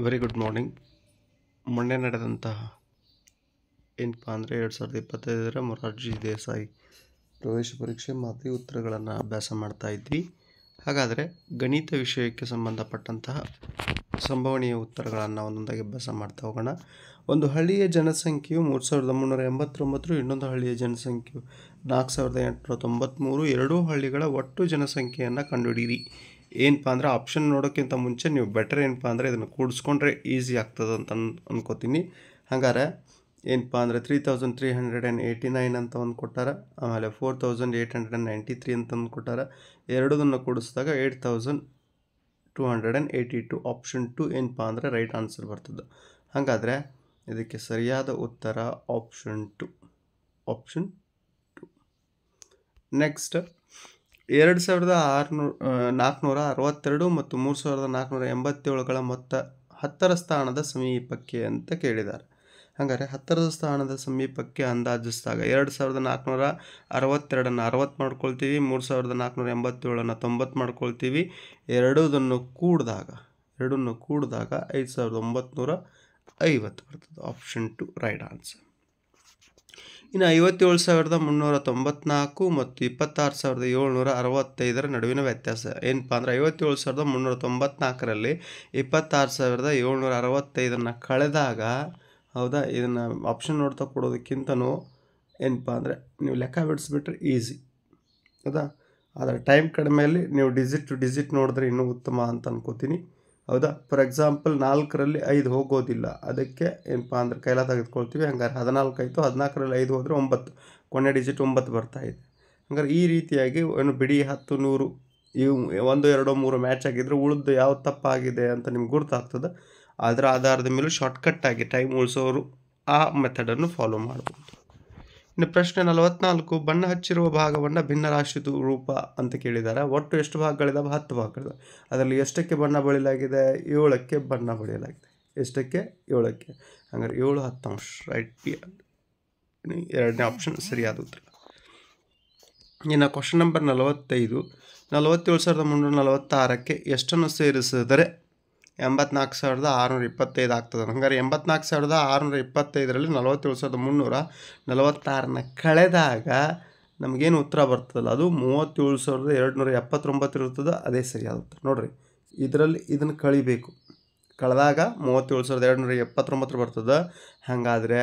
Very good morning. ಮೊನ್ನೆ ನಡೆದಂತಹ ಏನಪ್ಪ ಅಂದರೆ 2025 ಮೊರಾರ್ಜಿ ದೇಸಾಯಿ ಪ್ರವೇಶ ಪರೀಕ್ಷೆ ಮಾದರಿ ಉತ್ತರಗಳನ್ನು ಅಭ್ಯಾಸ ಮಾಡ್ತಾ ಇದ್ವಿ. ಹಾಗಾದರೆ ಗಣಿತ ವಿಷಯಕ್ಕೆ ಸಂಬಂಧಪಟ್ಟಂತಹ ಸಂಭವನೀಯ ಉತ್ತರಗಳನ್ನು ಒಂದೊಂದಾಗಿ ಅಭ್ಯಾಸ ಮಾಡ್ತಾ ಹೋಗೋಣ. ಒಂದು ಹಳ್ಳಿಯ ಜನಸಂಖ್ಯೆಯು 3389, ಇನ್ನೊಂದು ಹಳ್ಳಿಯ ಜನಸಂಖ್ಯೆಯು 4893. ಎರಡೂ ಹಳ್ಳಿಗಳ ಒಟ್ಟು ಜನಸಂಖ್ಯೆಯನ್ನು ಕಂಡುಹಿಡೀರಿ. ಏನಪ್ಪ ಅಂದರೆ ಆಪ್ಷನ್ ನೋಡೋಕ್ಕಿಂತ ಮುಂಚೆ ನೀವು ಬೆಟರ್ ಏನಪ್ಪ ಅಂದರೆ ಇದನ್ನು ಕೂಡಿಸ್ಕೊಂಡ್ರೆ ಈಸಿ ಆಗ್ತದೆ ಅಂತ ಅನ್ಕೋತೀನಿ. ಹಾಗಾದ್ರೆ ಏನಪ್ಪ ಅಂದರೆ 3389 ಅಂತ ಒಂದು ಕೊಟ್ಟಾರ, ಆಮೇಲೆ 4893 ಅಂತ ಒಂದು ಕೊಟ್ಟಾರ. ಎರಡದನ್ನು ಕೂಡಿಸಿದಾಗ 8282. ಆಪ್ಷನ್ 2 ಏನಪ್ಪ ಅಂದರೆ ರೈಟ್ ಆನ್ಸರ್ ಬರ್ತದೆ. ಹಾಗಾದರೆ ಇದಕ್ಕೆ ಸರಿಯಾದ ಉತ್ತರ ಆಪ್ಷನ್ 2. ನೆಕ್ಸ್ಟ್ 2462 ಮತ್ತು 3487ಗಳ ಮೊತ್ತ 10ರ ಸ್ಥಾನದ ಸಮೀಪಕ್ಕೆ ಅಂತ ಕೇಳಿದ್ದಾರೆ. ಹಾಗಾದರೆ 10ರ ಸ್ಥಾನದ ಸಮೀಪಕ್ಕೆ ಅಂದಾಜಿಸಿದಾಗ 2462 60 ಮಾಡ್ಕೊಳ್ತೀವಿ, 3487 90 ಮಾಡ್ಕೊಳ್ತೀವಿ. ಎರಡನ್ನು ಕೂಡಿದಾಗ 5950 ಬರ್ತದೆ. Option 2 right answer. ಇನ್ನು 57,394 ಮತ್ತು 26,765 ನಡುವಿನ ವ್ಯತ್ಯಾಸ ಏನಪ್ಪ ಅಂದರೆ 57,394ರಲ್ಲಿ 26,765 ಕಳೆದಾಗ, ಹೌದಾ, ಇದನ್ನು ಆಪ್ಷನ್ ನೋಡ್ತಾ ಕೊಡೋದಕ್ಕಿಂತನೂ ಏನಪ್ಪ ಅಂದರೆ ನೀವು ಲೆಕ್ಕ ಬಿಡಿಸ್ಬಿಟ್ರೆ ಈಸಿ, ಹೌದಾ. ಆದರೆ ಟೈಮ್ ಕಡಿಮೆಯಲ್ಲಿ ನೀವು ಡಿಜಿಟ್ ನೋಡಿದ್ರೆ ಇನ್ನೂ ಉತ್ತಮ ಅಂತ ಅನ್ಕೋತೀನಿ, ಹೌದಾ. ಫಾರ್ ಎಕ್ಸಾಂಪಲ್ 4ರಲ್ಲಿ 5 ಹೋಗೋದಿಲ್ಲ, ಅದಕ್ಕೆ ಏನಪ್ಪ ಅಂದರೆ ಕೈಲ ತೆಗೆದುಕೊಳ್ತೀವಿ. ಹಂಗಾರೆ 14 ಆಯಿತು, 14ರಲ್ಲಿ 5 ಹೋದರೆ 9, ಕೊನೆ ಡಿಜಿಟ್ 9 ಬರ್ತಾಯಿದೆ. ಹಂಗಾರೆ ಈ ರೀತಿಯಾಗಿ ಏನು ಬಿಡಿ 10 100 ಇವು 1 2 3 ಮ್ಯಾಚ್ ಆಗಿದ್ದರೆ ಉಳಿದು ಯಾವ ತಪ್ಪಾಗಿದೆ ಅಂತ ನಿಮ್ಗೆ ಗುರುತಾಗ್ತದೆ. ಅದರ ಆಧಾರದ ಮೇಲೆ ಶಾರ್ಟ್ಕಟ್ಟಾಗಿ ಟೈಮ್ ಉಳಿಸೋರು ಆ ಮೆಥಡನ್ನು ಫಾಲೋ ಮಾಡ್ಬೋದು. ಇನ್ನು ಪ್ರಶ್ನೆ 44, ಬಣ್ಣ ಹಚ್ಚಿರುವ ಭಾಗವನ್ನು ಭಿನ್ನರಾಶಿ ರೂಪ ಅಂತ ಕೇಳಿದ್ದಾರೆ. ಒಟ್ಟು ಎಷ್ಟು ಭಾಗಗಳಿದಾವೆ? 10 ಭಾಗಗಳಿದಾವೆ. ಅದರಲ್ಲಿ ಎಷ್ಟಕ್ಕೆ ಬಣ್ಣ ಬಳಿಯಲಾಗಿದೆ? 7ಕ್ಕೆ ಬಣ್ಣ ಬಳಿಯಲಾಗಿದೆ. ಎಷ್ಟಕ್ಕೆ? 7ಕ್ಕೆ. ಹಾಗಾದ್ರೆ 7 10 ರೈಟ್. ಎರಡನೇ ಆಪ್ಷನ್ ಸರಿಯಾದ ಉತ್ತರ. ಇನ್ನು ಕ್ವಶನ್ ನಂಬರ್ 45, 47,346ಕ್ಕೆ ಎಷ್ಟನ್ನು ಸೇರಿಸಿದರೆ 84,625 ಆಗ್ತದೆ. ಹಾಗಾದ್ರೆ 84,625ರಲ್ಲಿ 47,346 ಕಳೆದಾಗ ನಮಗೇನು ಉತ್ತರ ಬರ್ತದಲ್ಲ ಅದು 37,279 ಇರ್ತದೆ. ಅದೇ ಸರಿಯಾದ ಉತ್ತರ. ನೋಡಿರಿ, ಇದನ್ನು ಕಳಿಬೇಕು. ಕಳೆದಾಗ 37,279 ಬರ್ತದೆ. ಹಾಗಾದರೆ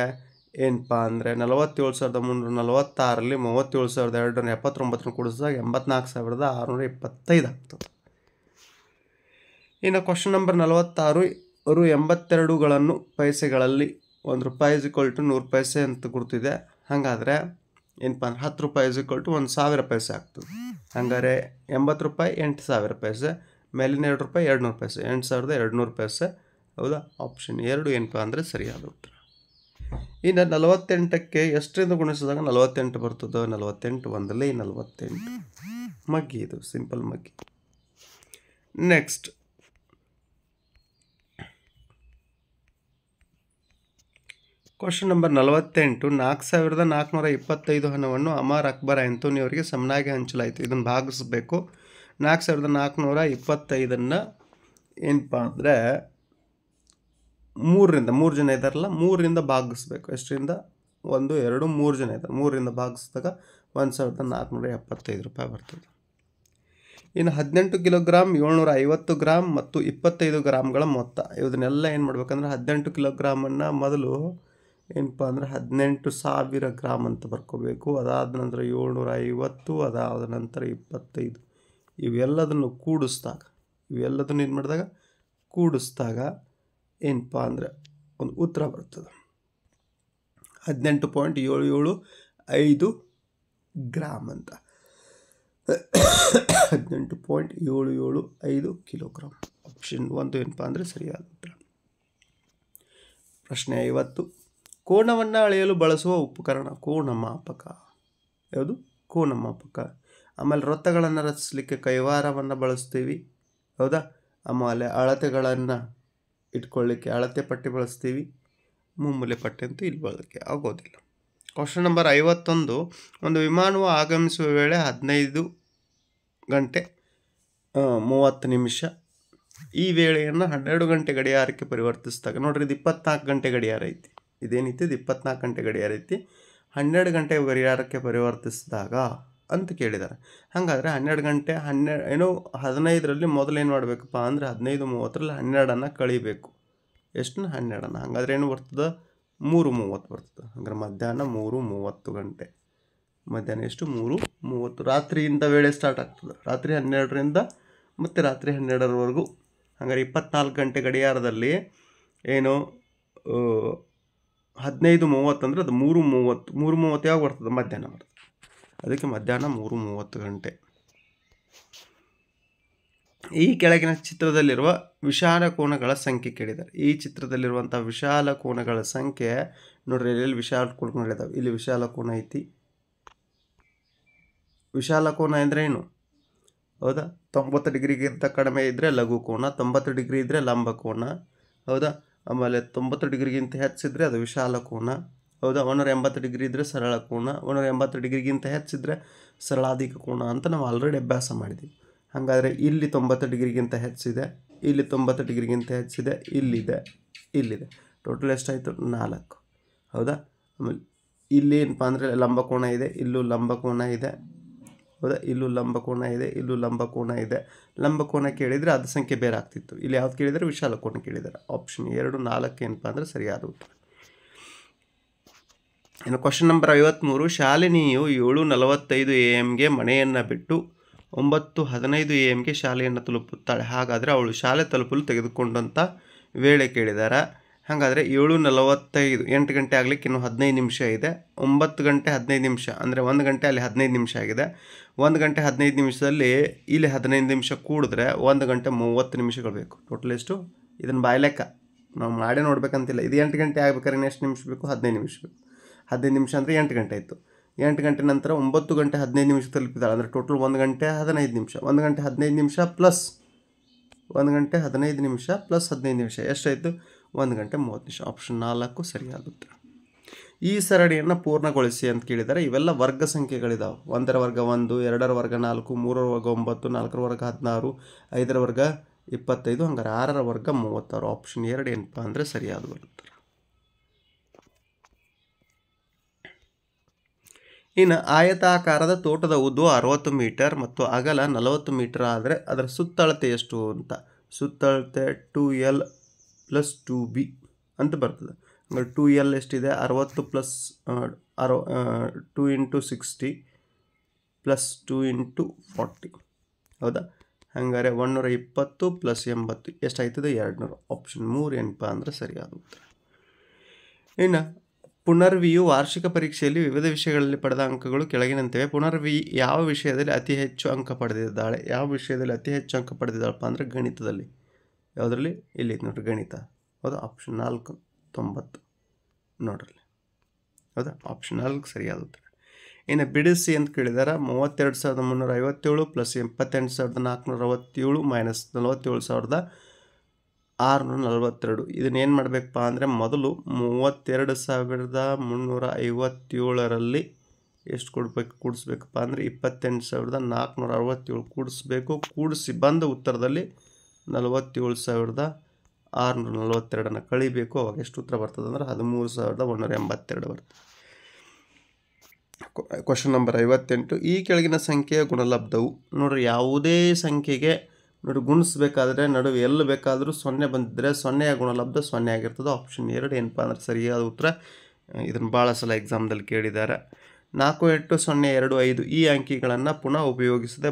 ಏನಪ್ಪ ಅಂದರೆ 47,346ರಲ್ಲಿ 37,279 ಕೂಡಿಸಿದಾಗ 84,625 ಆಗ್ತದೆ. ಇನ್ನು ಕ್ವಶನ್ ನಂಬರ್ 46, ರು 82ಗಳನ್ನು ಪೈಸೆಗಳಲ್ಲಿ 1 ರೂಪಾಯಿ = 100 ಪೈಸೆ ಅಂತ ಗುರ್ತಿದೆ. ಹಾಗಾದರೆ ಏನಪ್ಪ ಅಂದ್ರೆ 10 ರೂಪಾಯಿ = 1,000 ಪೈಸೆ ಆಗ್ತದೆ. ಹಾಗಾದರೆ 80 ರೂಪಾಯಿ 8,000 ಪೈಸೆ, ಮೇಲಿನ 2 ರೂಪಾಯಿ 200 ಪೈಸೆ, 8,200 ಪೈಸೆ, ಹೌದಾ. ಆಪ್ಷನ್ 2 ಏನಪ್ಪ ಅಂದರೆ ಸರಿಯಾದ ಉತ್ತರ. ಇನ್ನು 48ಕ್ಕೆ ಎಷ್ಟರಿಂದ ಗುಣಿಸಿದಾಗ 48 ಬರ್ತದೆ? 48 ಒಂದಲೇ 48 ಮಗ್ಗಿ, ಇದು ಸಿಂಪಲ್ ಮಗ್ಗಿ. ನೆಕ್ಸ್ಟ್ ಕ್ವಶನ್ ನಂಬರ್ 48, 4,425 ಹಣವನ್ನು ಅಮರ್ ಅಕ್ಬರ್ ಆಂಥೋನಿ ಅವರಿಗೆ ಸಮನಾಗಿ ಹಂಚಲಾಯಿತು. ಇದನ್ನು ಭಾಗಿಸ್ಬೇಕು. 4,425 ಏನಪ್ಪ ಅಂದರೆ 3 ಜನ ಇದ್ದಾರಲ್ಲ, 3ರಿಂದ ಭಾಗಿಸ್ಬೇಕು. ಎಷ್ಟರಿಂದ? 1 2 3 ಜನ ಇದ್ದಾರೆ. 3ರಿಂದ ಭಾಗಿಸಿದಾಗ 1,475 ರೂಪಾಯಿ ಬರ್ತದೆ. ಇನ್ನು 18 ಕಿಲೋಗ್ರಾಮ್, 750 ಗ್ರಾಮ್ ಮತ್ತು 25 ಗ್ರಾಮ್ಗಳ ಮೊತ್ತ. ಇದನ್ನೆಲ್ಲ ಏನು ಮಾಡ್ಬೇಕಂದ್ರೆ 18 ಕಿಲೋಗ್ರಾಮನ್ನು ಮೊದಲು ಏನಪ್ಪ ಅಂದರೆ 18,000 ಗ್ರಾಮ್ ಅಂತ ಬರ್ಕೋಬೇಕು. ಅದಾದ ನಂತರ 750, ಅದಾದ ನಂತರ 25. ಇವೆಲ್ಲದನ್ನು ಏನು ಮಾಡಿದಾಗ ಕೂಡಿಸಿದಾಗ ಏನಪ್ಪ ಅಂದರೆ ಒಂದು ಉತ್ತರ ಬರ್ತದೆ. 18.775 ಗ್ರಾಮ್ ಅಂತ. 18.775 ಕಿಲೋಗ್ರಾಮ್. ಆಪ್ಷನ್ 1 ಏನಪ್ಪ ಅಂದರೆ ಸರಿಯಾದ ಉತ್ತರ. ಪ್ರಶ್ನೆ 50, ಕೋನವನ್ನು ಅಳೆಯಲು ಬಳಸುವ ಉಪಕರಣ ಕೋನಮಾಪಕ. ಯಾವುದು? ಕೋನಮಾಪಕ. ಆಮೇಲೆ ವೃತ್ತಗಳನ್ನು ರಚಿಸಲಿಕ್ಕೆ ಕೈವಾರವನ್ನು ಬಳಸ್ತೀವಿ, ಹೌದಾ. ಆಮೇಲೆ ಅಳತೆಗಳನ್ನು ಇಟ್ಕೊಳ್ಳಿಕ್ಕೆ ಅಳತೆ ಪಟ್ಟಿ ಬಳಸ್ತೀವಿ. ಮುಮ್ಮೂಲೆ ಪಟ್ಟಿ ಅಂತೂ ಇಲ್ಲಿ ಬಳಕೆ ಆಗೋದಿಲ್ಲ. ಕ್ವಶನ್ ನಂಬರ್ 51, ಒಂದು ವಿಮಾನವು ಆಗಮಿಸುವ ವೇಳೆ 15 ಗಂಟೆ 30 ನಿಮಿಷ ಈ ವೇಳೆಯನ್ನು 12 ಗಂಟೆ ಗಡಿಯಾರಕ್ಕೆ ಪರಿವರ್ತಿಸಿದಾಗ ನೋಡ್ರಿ ಇದು 24 ಗಂಟೆ ಗಡಿಯಾರ ಐತಿ, ಇದೇನೈತಿ ಇದು 24 ಗಂಟೆ ಗಡಿಯಾರ ಐತಿ, 12 ಗಂಟೆ ಗಡಿಯಾರಕ್ಕೆ ಪರಿವರ್ತಿಸಿದಾಗ ಅಂತ ಕೇಳಿದ್ದಾರೆ. ಹಾಗಾದರೆ 12 ಗಂಟೆ 15ರಲ್ಲಿ ಮೊದಲು ಏನು ಮಾಡಬೇಕಪ್ಪ ಅಂದರೆ 15:30ರಲ್ಲಿ 12 ಕಳಿಬೇಕು. ಎಷ್ಟನ್ನ 12. ಹಾಗಾದ್ರೆ ಏನು ಬರ್ತದೆ 3:30 ಬರ್ತದೆ. ಹಾಗಾದ್ರೆ ಮಧ್ಯಾಹ್ನ 3:30 ಗಂಟೆ. ಮಧ್ಯಾಹ್ನ ಎಷ್ಟು 3:30 ರಾತ್ರಿಯಿಂದ ವೇಳೆ ಸ್ಟಾರ್ಟ್ ಆಗ್ತದೆ. ರಾತ್ರಿ 12ರಿಂದ ಮತ್ತು ರಾತ್ರಿ 12ರವರೆಗೂ. ಹಾಗಾದ್ರೆ 24 ಗಂಟೆ ಗಡಿಯಾರದಲ್ಲಿ ಏನು 15:30 ಅಂದರೆ ಅದು 3:30 ಯಾವಾಗ ಬರ್ತದೆ ಮಧ್ಯಾಹ್ನ ಬರ್ತದೆ. ಅದಕ್ಕೆ ಮಧ್ಯಾಹ್ನ 3:30 ಗಂಟೆ. ಈ ಕೆಳಗಿನ ಚಿತ್ರದಲ್ಲಿರುವ ವಿಶಾಲ ಕೋನಗಳ ಸಂಖ್ಯೆ ಕೇಳಿದ್ದಾರೆ. ಈ ಚಿತ್ರದಲ್ಲಿರುವಂಥ ವಿಶಾಲ ಕೋನಗಳ ಸಂಖ್ಯೆ ನೋಡ್ರಿ, ಇಲ್ಲಿ ವಿಶಾಲ ಕೋನಗಳಿದ್ದಾವೆ. ಇಲ್ಲಿ ವಿಶಾಲ ಕೋನ ಐತಿ. ವಿಶಾಲ ಕೋನ ಅಂದರೆ ಏನು ಹೌದಾ, 90 ಡಿಗ್ರಿಗಿಂತ ಕಡಿಮೆ ಇದ್ದರೆ ಲಘು ಕೋನ, 90 ಡಿಗ್ರಿ ಇದ್ದರೆ ಲಂಬ ಕೋನ ಹೌದಾ. ಆಮೇಲೆ 90 ಡಿಗ್ರಿಗಿಂತ ಹೆಚ್ಚಿದ್ರೆ ಅದು ವಿಶಾಲ ಕೋನ ಹೌದಾ. 180 ಡಿಗ್ರಿ ಇದ್ದರೆ ಸರಳ ಕೋನ, 180 ಡಿಗ್ರಿಗಿಂತ ಹೆಚ್ಚಿದ್ರೆ ಸರಳಾಧಿಕ ಕೋನ ಅಂತ ನಾವು ಆಲ್ರೆಡಿ ಅಭ್ಯಾಸ ಮಾಡಿದ್ದೀವಿ. ಹಾಗಾದರೆ ಇಲ್ಲಿ 90 ಡಿಗ್ರಿಗಿಂತ ಹೆಚ್ಚಿದೆ, ಇಲ್ಲಿ 90 ಡಿಗ್ರಿಗಿಂತ ಹೆಚ್ಚಿದೆ, ಇಲ್ಲಿದೆ, ಟೋಟಲ್ ಎಷ್ಟಾಯಿತು 4 ಹೌದಾ. ಆಮೇಲೆ ಇಲ್ಲಿ ಏನಪ್ಪ ಅಂದರೆ ಲಂಬ ಕೋನ ಇದೆ, ಇಲ್ಲೂ ಲಂಬ ಕೋನ ಇದೆ ಹೌದಾ, ಇಲ್ಲೂ ಲಂಬ ಕೋನ ಇದೆ, ಇಲ್ಲೂ ಲಂಬ ಕೋನ ಇದೆ. ಲಂಬ ಕೋನ ಕೇಳಿದರೆ ಅದು ಸಂಖ್ಯೆ ಬೇರೆ ಆಗ್ತಿತ್ತು. ಇಲ್ಲಿ ಯಾವ್ದು ಕೇಳಿದರೆ ವಿಶಾಲ ಕೋನ ಕೇಳಿದ್ದಾರೆ. ಆಪ್ಷನ್ 2 4 ಏನಪ್ಪ ಅಂದರೆ ಸರಿಯಾದ ಉತ್ತರ. ಇನ್ನು ಕ್ವಶನ್ ನಂಬರ್ 53. ಶಾಲಿನಿಯು 7:45 AM ಮನೆಯನ್ನು ಬಿಟ್ಟು 9:15 AM ಶಾಲೆಯನ್ನು ತಲುಪುತ್ತಾಳೆ. ಹಾಗಾದರೆ ಅವಳು ಶಾಲೆ ತಲುಪಲು ತೆಗೆದುಕೊಂಡಂಥ ವೇಳೆ ಕೇಳಿದ್ದಾರೆ. ಹಾಗಾದರೆ 7:45 8 ಗಂಟೆ ಆಗಲಿಕ್ಕೆ ಇನ್ನು 15 ನಿಮಿಷ ಇದೆ. 9 ಗಂಟೆ 15 ನಿಮಿಷ ಅಂದರೆ 1 ಗಂಟೆ ಅಲ್ಲಿ 15 ನಿಮಿಷ ಆಗಿದೆ. 1 ಗಂಟೆ 15 ನಿಮಿಷದಲ್ಲಿ ಇಲ್ಲಿ 15 ನಿಮಿಷ ಕೂಡಿದ್ರೆ 1 ಗಂಟೆ 30 ನಿಮಿಷಗಳು ಬೇಕು. ಟೋಟಲ್ ಎಷ್ಟು ಇದನ್ನು ಬಾಯ್ಲೆಕ್ಕ ನಾವು ಮಾಡೇ ನೋಡ್ಬೇಕಂತಿಲ್ಲ. ಇದು 8 ಗಂಟೆ ಆಗ್ಬೇಕಾದ್ರೆ ಎಷ್ಟು ನಿಮಿಷ ಬೇಕು 15 ನಿಮಿಷ ಬೇಕು. 15 ನಿಮಿಷ ಅಂದರೆ 8 ಗಂಟೆ ಆಯಿತು. 8 ಗಂಟೆ ನಂತರ 9 ಗಂಟೆ 15 ನಿಮಿಷ ತಲುಪಿದಾಳೆ ಅಂದರೆ ಟೋಟಲ್ 1 ಗಂಟೆ 15 ನಿಮಿಷ. 1 ಗಂಟೆ 15 ನಿಮಿಷ ಪ್ಲಸ್ 1 ಗಂಟೆ 15 ನಿಮಿಷ ಪ್ಲಸ್ 15 ನಿಮಿಷ ಎಷ್ಟಾಯಿತು 1 ಗಂಟೆ 30 ನಿಮಿಷ. ಆಪ್ಷನ್ 4 ಸರಿಯಾಗುತ್ತೆ. ಈ ಸರಣಿಯನ್ನು ಪೂರ್ಣಗೊಳಿಸಿ ಅಂತ ಕೇಳಿದ್ದಾರೆ. ಇವೆಲ್ಲ ವರ್ಗ ಸಂಖ್ಯೆಗಳಿದಾವೆ. 1ರ ವರ್ಗ 1, 2ರ ವರ್ಗ 4, 3ರ ವರ್ಗ 9, 4ರ ವರ್ಗ 16, 5ರ ವರ್ಗ 25, ಹಂಗಾರೆ 6ರ ವರ್ಗ 36. ಆಪ್ಷನ್ 2 ಏನಪ್ಪ ಅಂದರೆ ಸರಿಯಾದ ಬರುತ್ತೆ. ಇನ್ನು ಆಯತಾಕಾರದ ತೋಟದ ಉದ್ದ 60 ಮೀಟರ್ ಮತ್ತು ಅಗಲ 40 ಮೀಟರ್ ಆದರೆ ಅದರ ಸುತ್ತಳತೆ ಎಷ್ಟು ಅಂತ. ಸುತ್ತಳತೆ 2L + 2B ಅಂತ ಬರ್ತದೆ. ಹಂಗಾರೆ 2L ಎಷ್ಟಿದೆ 60 ಪ್ಲಸ್ 2 × 60 ಪ್ಲಸ್ 2 × 40 ಹೌದಾ. ಹಾಗಾದರೆ 120 + 80 ಎಷ್ಟಾಯ್ತದೆ 200. ಆಪ್ಷನ್ 3 ಏನಪ್ಪ ಅಂದರೆ ಸರಿಯಾದ ಉತ್ತರ. ಇನ್ನು ಪುನರ್ವಿಯು ವಾರ್ಷಿಕ ಪರೀಕ್ಷೆಯಲ್ಲಿ ವಿವಿಧ ವಿಷಯಗಳಲ್ಲಿ ಪಡೆದ ಅಂಕಗಳು ಕೆಳಗಿನಂತಿವೆ. ಪುನರ್ವಿ ಯಾವ ವಿಷಯದಲ್ಲಿ ಅತಿ ಹೆಚ್ಚು ಅಂಕ ಪಡೆದಿದ್ದಾಳೆ? ಯಾವ ವಿಷಯದಲ್ಲಿ ಅತಿ ಹೆಚ್ಚು ಅಂಕ ಪಡೆದಿದ್ದಾಳಪ್ಪ ಅಂದರೆ ಗಣಿತದಲ್ಲಿ. ಯಾವುದರಲ್ಲಿ ಇಲ್ಲಿ ನೋಡ್ರಿ ಗಣಿತ ಹೌದಾ. ಆಪ್ಷನ್ 4 90 ನೋಡ್ರಿ ಹೌದಾ. ಆಪ್ಷನ್ 4 ಸರಿಯಾದ ಉತ್ತರ. ಇನ್ನು ಬಿಡಿಸಿ ಅಂತ ಕೇಳಿದಾರೆ. 32,357 ಪ್ಲಸ್ 78,467 ಮೈನಸ್ 47,642. ಇದನ್ನೇನು ಮಾಡಬೇಕಪ್ಪ ಅಂದರೆ ಮೊದಲು 32,357ರಲ್ಲಿ ಎಷ್ಟು ಕೂಡಿಸ್ಬೇಕಪ್ಪ ಅಂದರೆ 28,467 ಕೂಡಿಸ್ಬೇಕು. ಕೂಡಿಸಿ ಬಂದ ಉತ್ತರದಲ್ಲಿ 47,642 ಕಳಿಬೇಕು. ಅವಾಗ ಎಷ್ಟು ಉತ್ತರ ಬರ್ತದೆ ಅಂದರೆ 13,182 ಬರ್ತದೆ. Question number 58. ಈ ಕೆಳಗಿನ ಸಂಖ್ಯೆಯ ಗುಣಲಬ್ಧವು ನೋಡ್ರಿ ಯಾವುದೇ ಸಂಖ್ಯೆಗೆ ನೋಡಿ ಗುಣಿಸ್ಬೇಕಾದ್ರೆ ನಡುವೆ ಎಲ್ಲಿ ಬೇಕಾದರೂ 0 ಬಂದಿದ್ದರೆ 0ಯ ಗುಣಲಬ್ಧ 0 ಆಗಿರ್ತದೆ. ಆಪ್ಷನ್ 2 ಏನಪ್ಪ ಅಂದರೆ ಸರಿಯಾದ ಉತ್ತರ. ಇದನ್ನು ಭಾಳ ಸಲ ಎಕ್ಸಾಮ್ದಲ್ಲಿ ಕೇಳಿದ್ದಾರೆ. 4, 8, 0, 2, 5 ಈ ಅಂಕಿಗಳನ್ನು ಪುನಃ ಉಪಯೋಗಿಸದೆ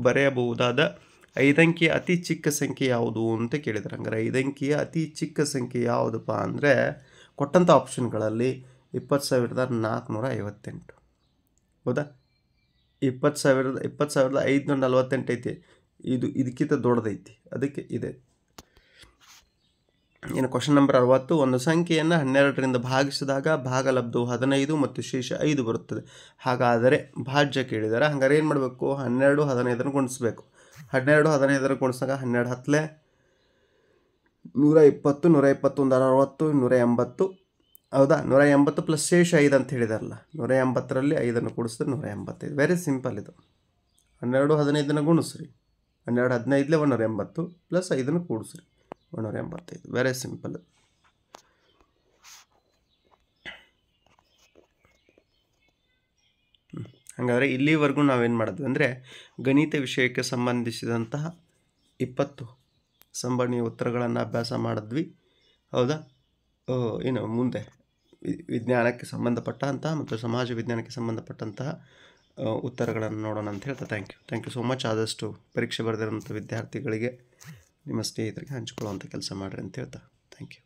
ಬರೆಯಬಹುದಾದ 5 ಅಂಕಿಯ ಅತಿ ಚಿಕ್ಕ ಸಂಖ್ಯೆ ಯಾವುದು ಅಂತ ಕೇಳಿದ್ದಾರೆ. ಹಂಗಾರೆ 5 ಅಂಕಿಯ ಅತಿ ಚಿಕ್ಕ ಸಂಖ್ಯೆ ಯಾವುದಪ್ಪ ಅಂದರೆ ಕೊಟ್ಟಂಥ ಆಪ್ಷನ್ಗಳಲ್ಲಿ 20,458 ಹೌದಾ. 20,548 ಐತಿ. ಇದಕ್ಕಿಂತ ದೊಡ್ಡದೈತಿ, ಅದಕ್ಕೆ ಇದೆ. ಇನ್ನು ಕ್ವಶನ್ ನಂಬರ್ 60. ಒಂದು ಸಂಖ್ಯೆಯನ್ನು 12ರಿಂದ ಭಾಗಿಸಿದಾಗ ಭಾಗಲಬ್ಧವು 15 ಮತ್ತು ಶೇಷ 5 ಬರುತ್ತದೆ. ಹಾಗಾದರೆ ಭಾಜ್ಯ ಕೇಳಿದ್ದಾರೆ. ಹಂಗಾರೆ ಏನು ಮಾಡಬೇಕು 12 15 ಗುಣಿಸ್ಬೇಕು. 12 15 ಗುಣಿಸಿದಾಗ 12 10 120 121 60 180 ಹೌದಾ. 180 ಪ್ಲಸ್ ಶೇಷ 5 ಅಂತ ಹೇಳಿದಾರಲ್ಲ. 180ರಲ್ಲಿ 5 ಕೂಡಿಸಿದ್ರೆ 185. ವೆರಿ ಸಿಂಪಲ್ ಇದು. 12 15 ಗುಣಿಸ್ರಿ 12 15 180 ಪ್ಲಸ್ 5 ಕೂಡಿಸ್ರಿ 185. Very simple. ಹಾಗಾದರೆ ಇಲ್ಲಿವರೆಗೂ ನಾವೇನು ಮಾಡಿದ್ವಿ ಅಂದರೆ ಗಣಿತ ವಿಷಯಕ್ಕೆ ಸಂಬಂಧಿಸಿದಂತಹ 20 ಸಂಭವನೀಯ ಉತ್ತರಗಳನ್ನು ಅಭ್ಯಾಸ ಮಾಡಿದ್ವಿ. ಹೌದಾ? ಇನ್ನು ಮುಂದೆ ವಿಜ್ಞಾನಕ್ಕೆ ಸಂಬಂಧಪಟ್ಟಂತಹ ಮತ್ತು ಸಮಾಜ ವಿಜ್ಞಾನಕ್ಕೆ ಸಂಬಂಧಪಟ್ಟಂತಹ ಉತ್ತರಗಳನ್ನು ನೋಡೋಣ ಅಂತ ಹೇಳ್ತಾ ಥ್ಯಾಂಕ್ ಯು ಸೋ ಮಚ್. ಆದಷ್ಟು ಪರೀಕ್ಷೆ ಬರೆದಿರೋಂಥ ವಿದ್ಯಾರ್ಥಿಗಳಿಗೆ ನಿಮ್ಮ ಸ್ನೇಹಿತರಿಗೆ ಹಂಚ್ಕೊಳ್ಳುವಂಥ ಕೆಲಸ ಮಾಡಿರಿ ಅಂತ ಹೇಳ್ತಾ ಥ್ಯಾಂಕ್ ಯು.